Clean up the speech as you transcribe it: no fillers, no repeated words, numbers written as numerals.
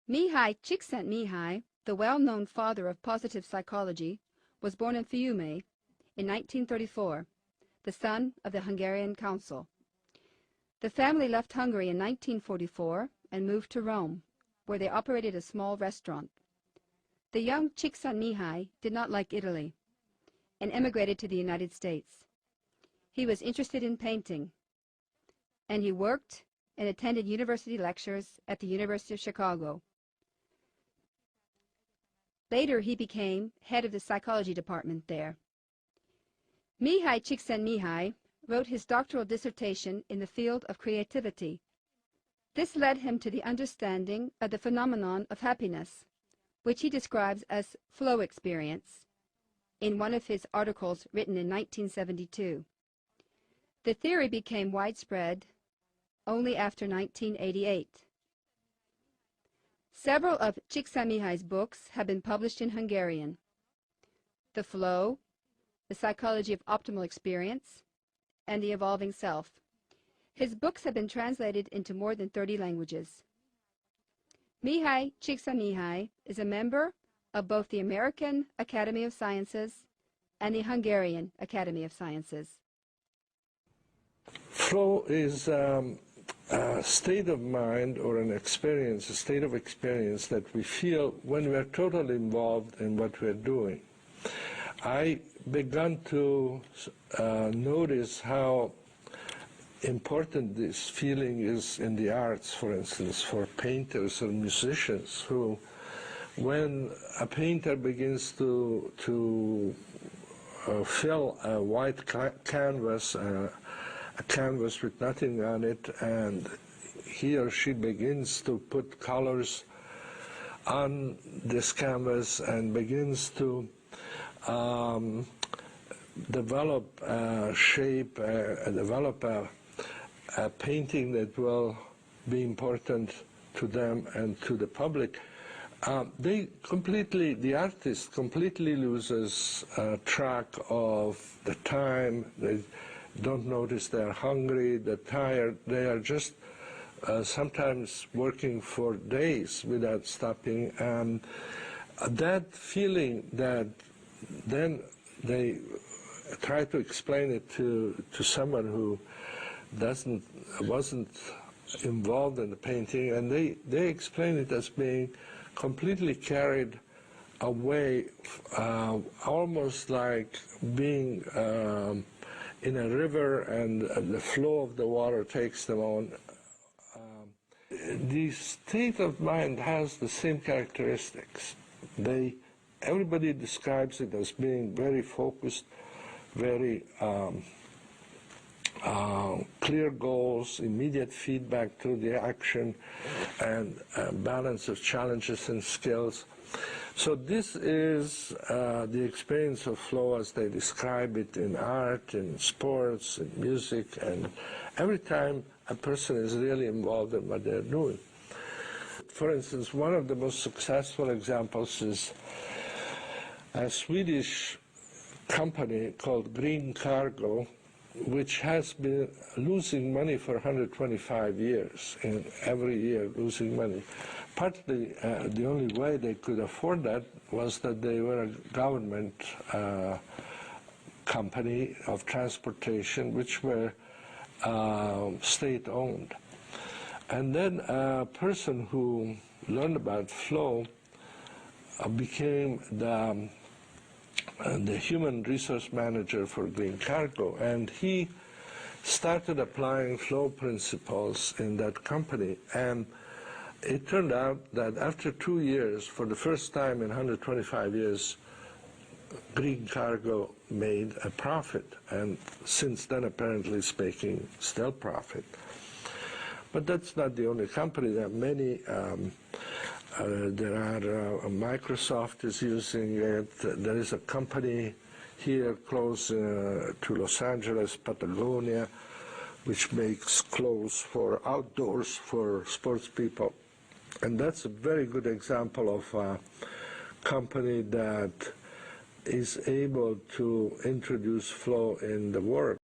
Mihai Csikszentmihalyi, the well-known father of positive psychology, was born in Fiume in 1934, the son of the Hungarian consul. The family left Hungary in 1944 and moved to Rome, where they operated a small restaurant. The young Csikszentmihalyi did not like Italy and emigrated to the United States. He was interested in painting, and he worked and attended university lectures at the University of Chicago. Later, he became head of the psychology department there. Mihai Csikszentmihalyi wrote his doctoral dissertation in the field of creativity. This led him to the understanding of the phenomenon of happiness, which he describes as flow experience, in one of his articles written in 1972. The theory became widespread only after 1988. Several of Csikszentmihalyi's books have been published in Hungarian. The Flow, The Psychology of Optimal Experience, and The Evolving Self. His books have been translated into more than 30 languages. Mihai Csikszentmihalyi is a member of both the American Academy of Sciences and the Hungarian Academy of Sciences. Flow is a state of mind or an experience, a state of experience that we feel when we are totally involved in what we are doing. I began to notice how important this feeling is in the arts, for instance, for painters or musicians who, when a painter begins to fill a white canvas, a canvas with nothing on it, and he or she begins to put colors on this canvas and begins to develop a shape, develop a painting that will be important to them and to the public. The artist completely loses track of the time. They don't notice they're hungry, they're tired. They are just sometimes working for days without stopping. And that feeling that then they try to explain it to someone who wasn't involved in the painting, and they explain it as being completely carried away, almost like being in a river and the flow of the water takes them on. The state of mind has the same characteristics. Everybody describes it as being very focused, very clear goals, immediate feedback to the action, and balance of challenges and skills. So this is the experience of flow as they describe it in art, in sports, in music, and every time a person is really involved in what they're doing. For instance, one of the most successful examples is a Swedish company called Green Cargo, which has been losing money for 125 years, and every year losing money. Partly, the only way they could afford that was that they were a government company of transportation, which were state-owned. And then a person who learned about flow became the human resource manager for Green Cargo, and he started applying flow principles in that company. And it turned out that after 2 years, for the first time in 125 years, Green Cargo made a profit, and since then, apparently speaking, still profit. But that's not the only company. There are many. Microsoft is using it. There is a company here close to Los Angeles, Patagonia, which makes clothes for outdoors for sports people. And that's a very good example of a company that is able to introduce flow in the work.